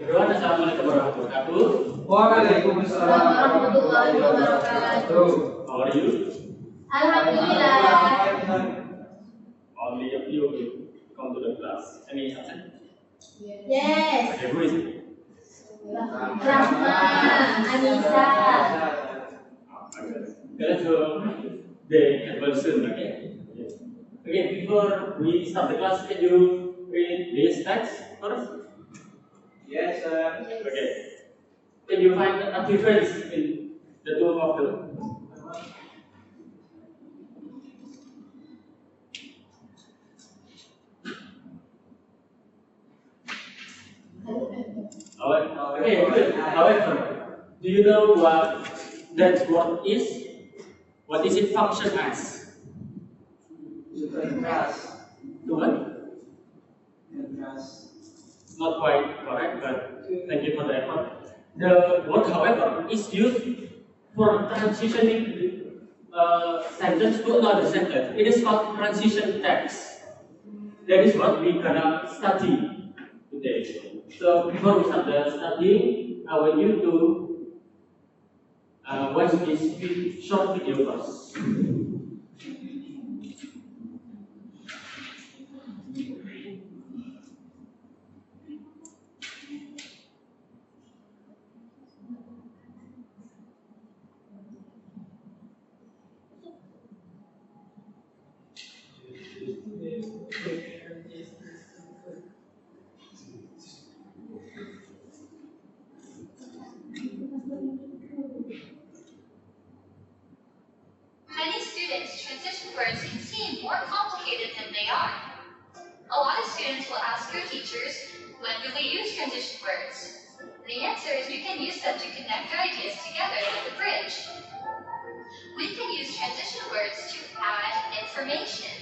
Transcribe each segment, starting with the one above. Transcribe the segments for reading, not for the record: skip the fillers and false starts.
Everyone, Assalamualaikum warahmatullahi wabarakatuh. Waalaikumsalam warahmatullahi wabarakatuh. How are you? Alhamdulillah. Only a few of you come to the class. Any absent? Yes. Okay, who is it? Rahma, Anissa. Okay, let's go. They advance soon, okay? Okay, before we start the class, can you read this text first? Yes, sir. Okay. Can you find a difference in the two of them? Okay, good. However, do you know what that word is? What is it function as? To what? Not quite correct, but thank you for the effort. The word, however, is used for transitioning sentence to another sentence. It is called transition text. That is what we're gonna study today. So before we start the study, I want you to watch this short video first. Many students, transition words can seem more complicated than they are. A lot of students will ask their teachers, when do we use transition words? The answer is we can use them to connect ideas together with a bridge. We can use transition words to add information.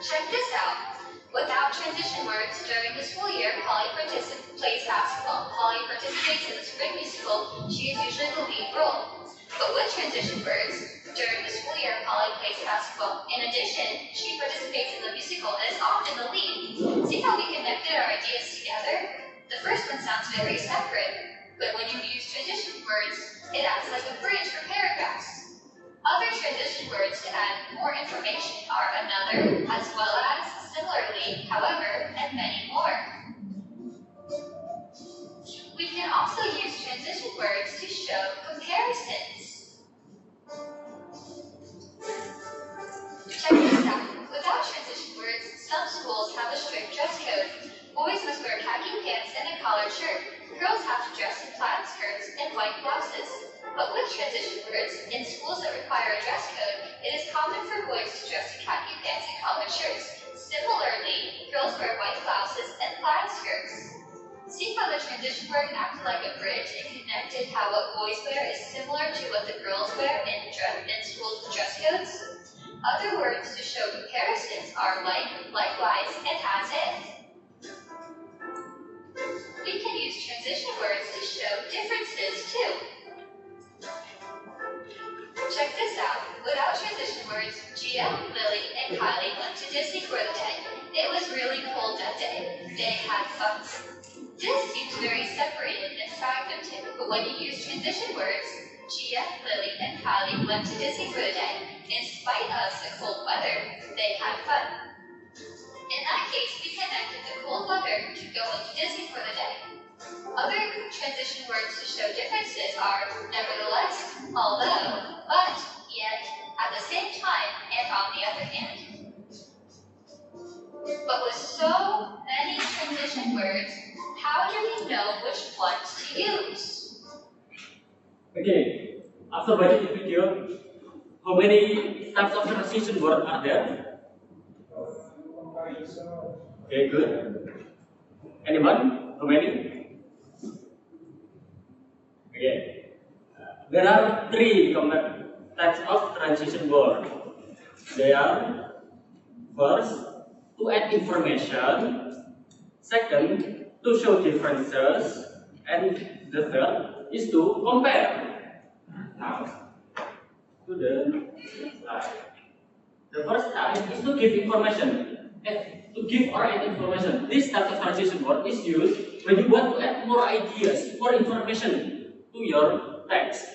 Check this out. Without transition words, during the school year, Polly plays basketball. Polly participates in the spring musical. She is usually the lead role. But with transition words, during the school year, Polly plays basketball. In addition, she participates in the musical and is often the lead. See how we connected our ideas together? The first one sounds very separate, but when you use transition words, it acts like a bridge for paragraphs. Other transition words to add more information are another, as well as, similarly, however, and many more. We can also use transition words to show comparisons. Check this out. Without transition words, some schools have a strict dress code. Boys must wear khaki pants and a collared shirt. Girls have to dress in plaid skirts and white blouses. But with transition words, in schools that require a dress code, it is common for boys to dress in khaki pants and collared shirts. Similarly, girls wear white blouses and plaid skirts. See how the transition word acted like a bridge and connected how what boys wear is similar to what the girls wear in schools with dress codes? Other words to show comparisons are like, likewise, and as if. We can use transition words to show differences too. Check this out. Without transition words, Gia, Lily, and Kylie went to Disney for the day. It was really cold that day. They had fun. This seems very separated and fragmented, but when you use transition words, Gia, Lily, and Kylie went to Disney for the day. In spite of the cold weather, they had fun. In that case, we connected the cold weather to going to Disney for the day. Other transition words to show differences are nevertheless, although, but, yet, at the same time, and on the other hand. But with so many transition words, how do we know which ones to use? Okay, after watching the video, how many types of transition words are there? Okay, good. Anyone? How many? Okay. There are three common types of transition words. They are first, to add information. Second, to show differences. And the third is to compare. Now, to the slide. The first type is to give information. to give or add information. This type of transition word is used when you want to add more ideas, more information to your text.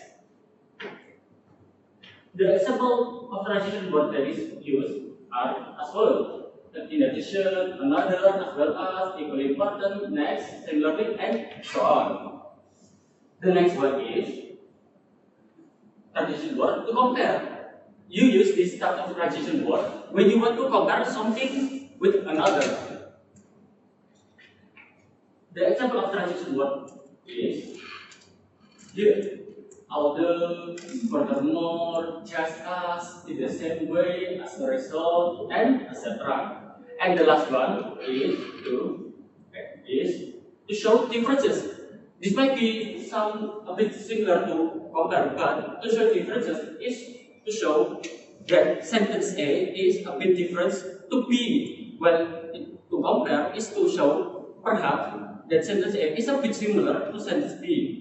The example of transition word that is used are as follows. In addition, another, as well as, equally important, next, similarly, and so on. The next one is transition word to compare. You use this type of transition word when you want to compare something with another. The example of transition word is here. Although, furthermore, just as, in the same way, as a result, and etc. And the last one is to show differences. This might be a bit similar to compare, but to show differences is to show that sentence A is a bit different to B. Well, to compare is to show perhaps that sentence A is a bit similar to sentence B.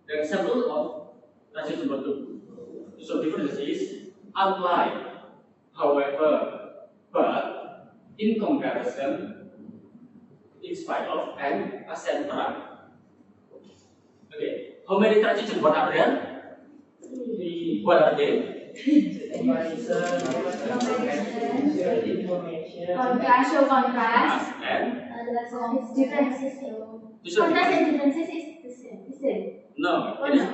The example of transition word to show differences is unlike, however, but, in comparison, in spite of, and etc. Okay, how many transition words are there? What are they? Contrast, show contrast. And Differences. to show Contrast difference. and differences is the same. No, Oh, it is no.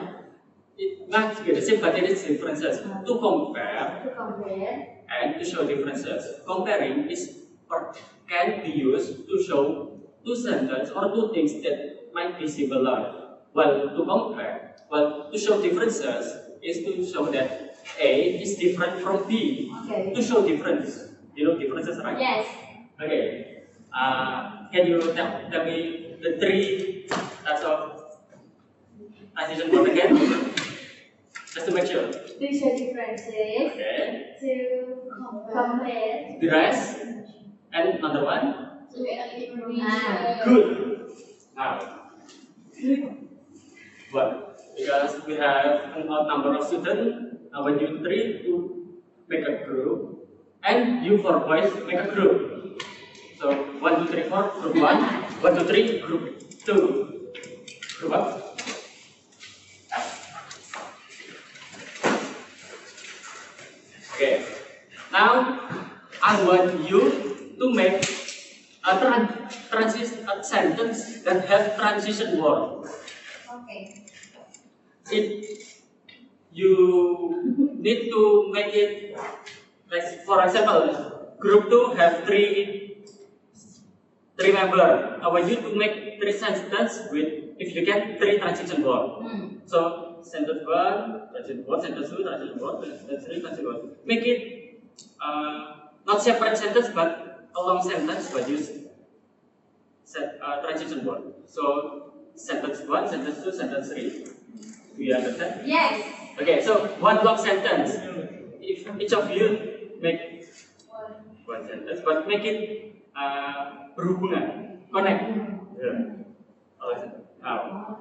not the same, but it is differences. To compare To compare. and to show differences. Comparing is or can be used to show two sentences or two things that might be similar. Well, to compare, to show differences is to show that A is different from B. Okay. To show difference. You know differences, right? Yes. Okay. Can you tell me the three types of transition word again? Just to make sure. To show differences. Okay. To compare. The rest. And another one? To add information. Good. Now, what? Because we have an odd number of students, when you three to make a group, and you four boys make a group. So 1, 2, 3, 4, group 1, 1, 2, 3, group 2. Group what? Okay. Now I want you to make a sentence that have transition word. Okay. You need to make it, like, for example, group 2 have three members. I want you to make 3 sentences with, if you get 3 transition word. So sentence 1, transition word, sentence 2, transition word, sentence 3, transition word. Make it not separate sentence but a long sentence, but use transition word. So sentence 1, sentence 2, sentence 3. Do you understand? Yes. Okay, so one long sentence. If each of you make one sentence, but make it berhubungan, connect. Yeah. Now,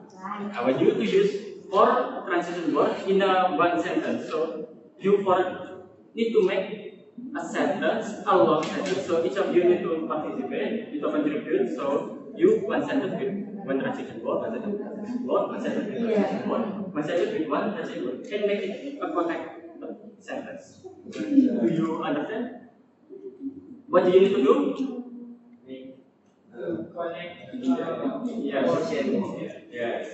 I want you to use 4 transition words in one sentence. So you 4 need to make a sentence, a long sentence. So each of you need to participate, need to contribute. So you 1 sentence with 1 transition word, 1 sentence word, 1 sentence with transition word, 1 sentence with 1 transition word. Can make it a connect sentence. Do you understand? What do you need to do? Connect. Yes. Yes.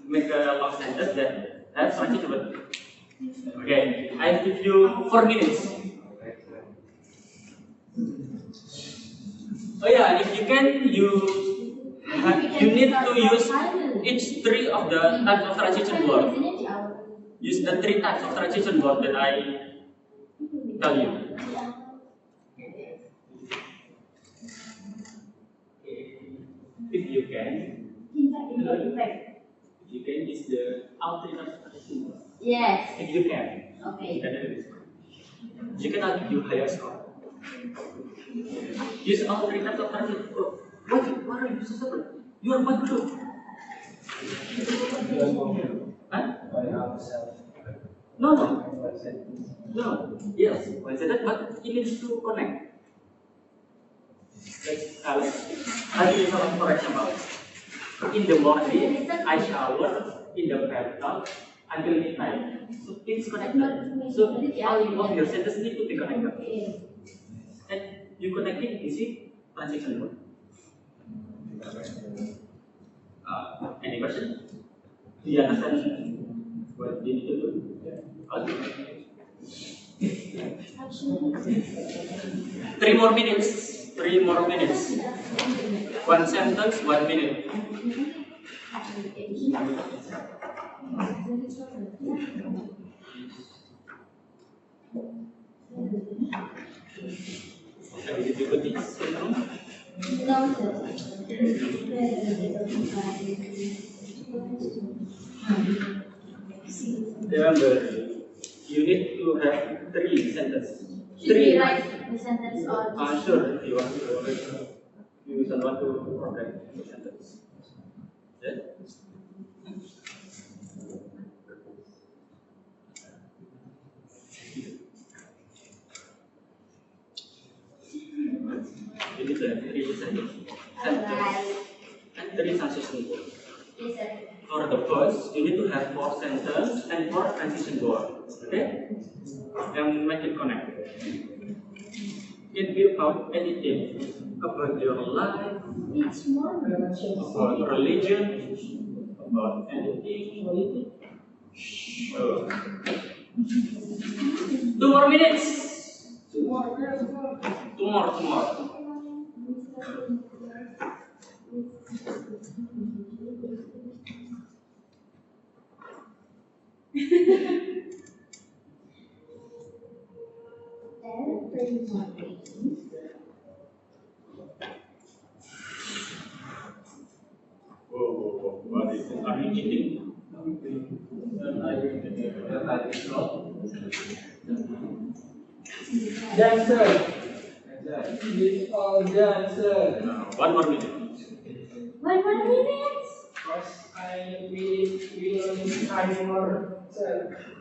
Make a long sentence that has transition word. Okay, I give you 4 minutes. Oh yeah, if you can, you need to use each 3 of the types of transition word. Use the 3 types of transition word that I tell you. If you can, use the alternate transition word. Yes. If you can. Okay. You can do this. You can, I'll give you higher score. Use all 3 types of transition word. What are you so separate? You are one group. Huh? No, no. No. Yes, one sentence, but it needs to connect. I give you for example. In the morning, I shower in the bathtub until midnight. So it's connected. So all of your sentences need to be connected. And you connect it, you see, transition mode. Any question? Do you understand what you need to do? Okay. 3 more minutes. 3 more minutes. One sentence, 1 minute. Any difficulties? No, Remember, you need to have 3 sentences. Should we write the sentence or Sure, if you want to. You don't want to forget the sentence. Yeah? You need to have 3 sentences. And 3 transition words. Yes, sir. For the first, you need to have 4 sentences and 4 transition words. Okay? And make it connect. Can give out anything about your life, It's more. about religion, about anything. Sure. 2 more minutes. 2 more. Whoa. What is it? Are you eating? Done, sir. It's all done, sir. 1 more minute. 1 more minute. Because we don't time more, sir.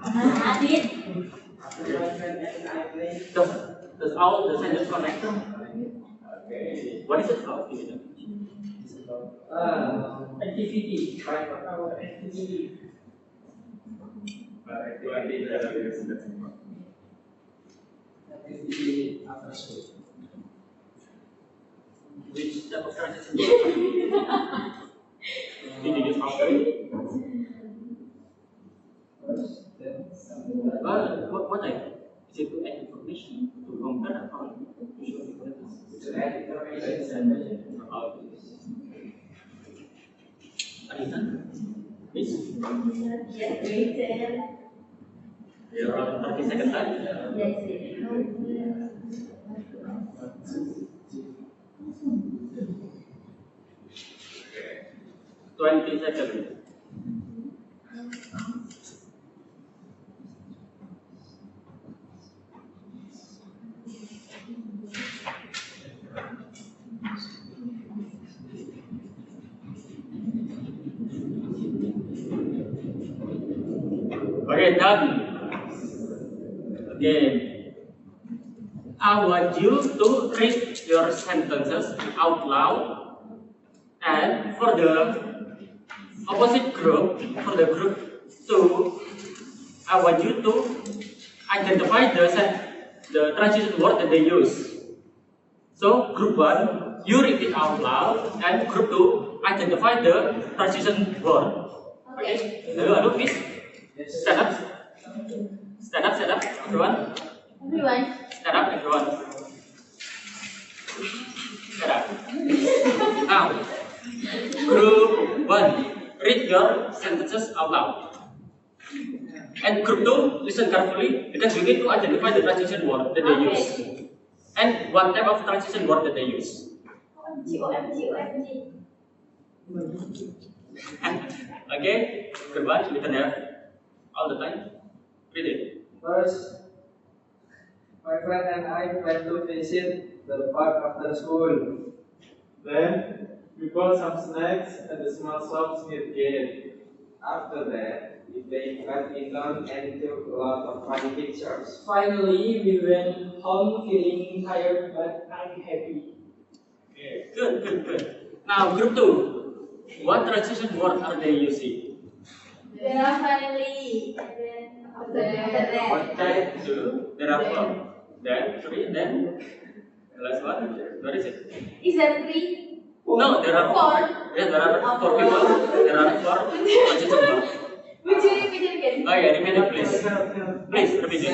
Adit. After my friend and I play. Does all the sentences connect? Okay. What is it called? Activity. Right. Our activity. Activity after school. Which type of transition? Did you use after? What type? Is it to add information, to compare, or to show differences? To add information. Anita, please. Yes, wait. You're around 30 seconds left. Yes, 20 seconds. Okay, done. Okay. I want you to read your sentences out loud, and for the opposite group, for the group 2, I want you to identify the transition word that they use. So group 1, you read it out loud, and group 2, identify the transition word. Okay? Hello, please. Stand up. Stand up, everyone. Everyone. Stand up, everyone. Stand up. Now, group 1, read your sentences out loud. And group 2, listen carefully because you need to identify the transition word that they use. And what type of transition word that they use. OMG. Okay, group 1, listen here. All the time. Read it. First, my friend and I plan to visit the park after school. Then we bought some snacks at the small shops near the gate. After that, we played badminton and took a lot of funny pictures. Finally, we went home feeling tired but unhappy. Okay, good. Now, group 2. What transition word are they using? There are finally, and then after that. One type 2, there are 4. Then 3, then the last one. What is it? Is that 3? No, there are 4. 4. Yeah, there are 4 people. There are 4 transition words. Would you repeat it again? Oh yeah, repeat it please. Please repeat it.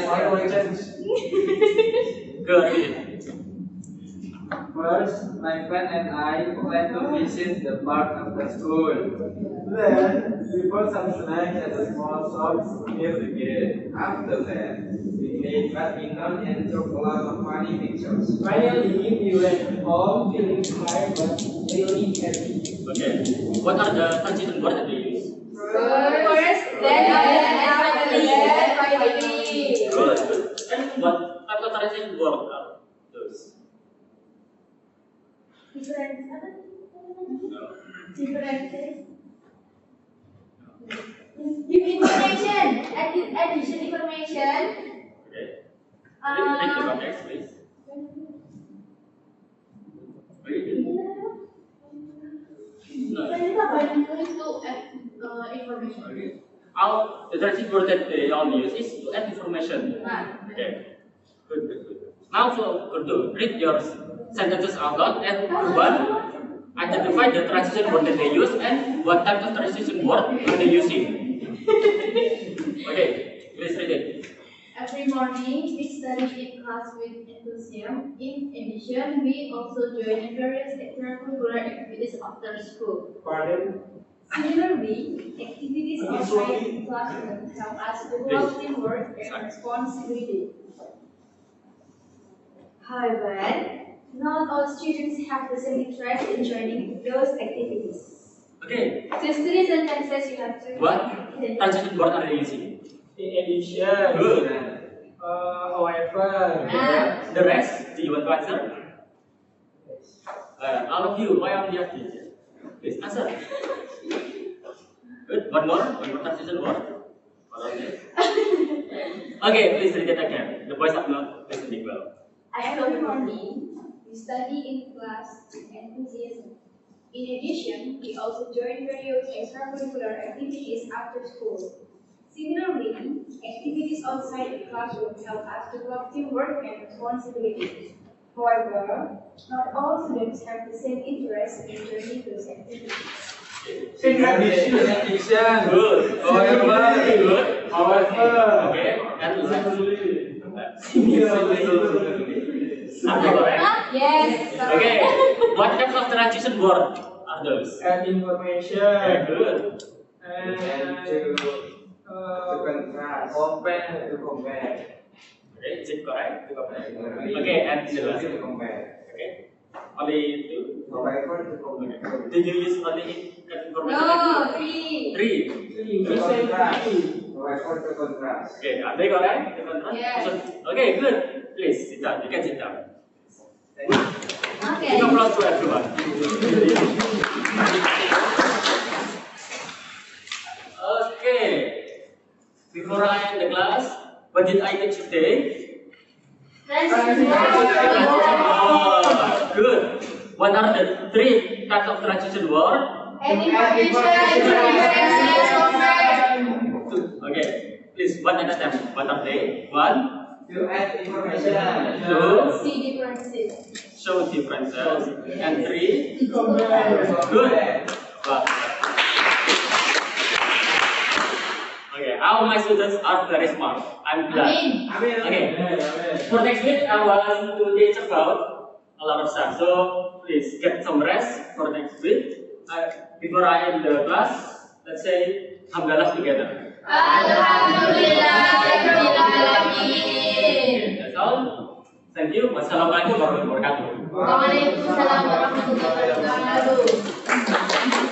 Good. Repeat it. First, my friend and I plan to visit the park of the school. Then, we bought some snacks at a small shop near the gate. After that, we played badminton and took a lot of funny pictures. Finally, we went home feeling tired but really happy. Okay. What are the transition words that they use? First, then finally. Good. And what type of transition words are those? Different. No. Different. Give information. Addition information. Okay. Read the context, please. Read it. No. Information. Okay. The transition word that they all use is to add information. Okay. Good. Now for Urdu, read your sentences out loud and one, identify the transition word that they use and what type of transition word are they using. Okay, please read it. Every morning, we study in class with enthusiasm. In addition, we also join various extracurricular activities after school. Pardon? Similarly, activities outside the classroom help us develop teamwork and responsibility. However, not all students have the same interest in joining those activities. Okay, To study sentences, you have to. what transition word are they using? In addition, Good. however, Ah. The rest, do you want to answer? All of you, why are you active? Please answer. Good. One more transition word. What are they? Okay, please read it again. The boys are not listening well. Every morning, we study in class with enthusiasm. In addition, we also join various extracurricular activities after school. Similarly, activities outside the classroom help us develop teamwork and responsibility. However, not all students have the same interest in joining those activities. In addition. Good. However. Good. However. Okay. And last. Similarly. Are they correct? Yes. Okay. What type of transition word are those? add information, Okay, good. And to contrast. Compare. Okay, is it correct? Okay, Okay, and the last. to compare. Okay. Only two. However, to compare. Okay. Did you use only information? No, 3. Three. To contrast. However, to contrast. Okay, are they correct? The contrast? Yes. Okay, good. Please sit down. You can sit down. Okay. Give applause to everyone. Okay. Before I end the class, what did I teach today? Oh, good. What are the 3 types of transition word? Okay, please one at a time. What are they? One, To add information. two, See differences. show differences, and 3, compare. good. Wow. Okay, all my students are very smart. I'm glad. Amin. Okay, for next week I want to teach about a lot of stuff. So please get some rest for next week. Before I end the class, let's say Hamdalah together. That's all. Thank you. Wassalamualaikum warahmatullahi wabarakatuh. Waalaikumsalam warahmatullahi wabarakatuh.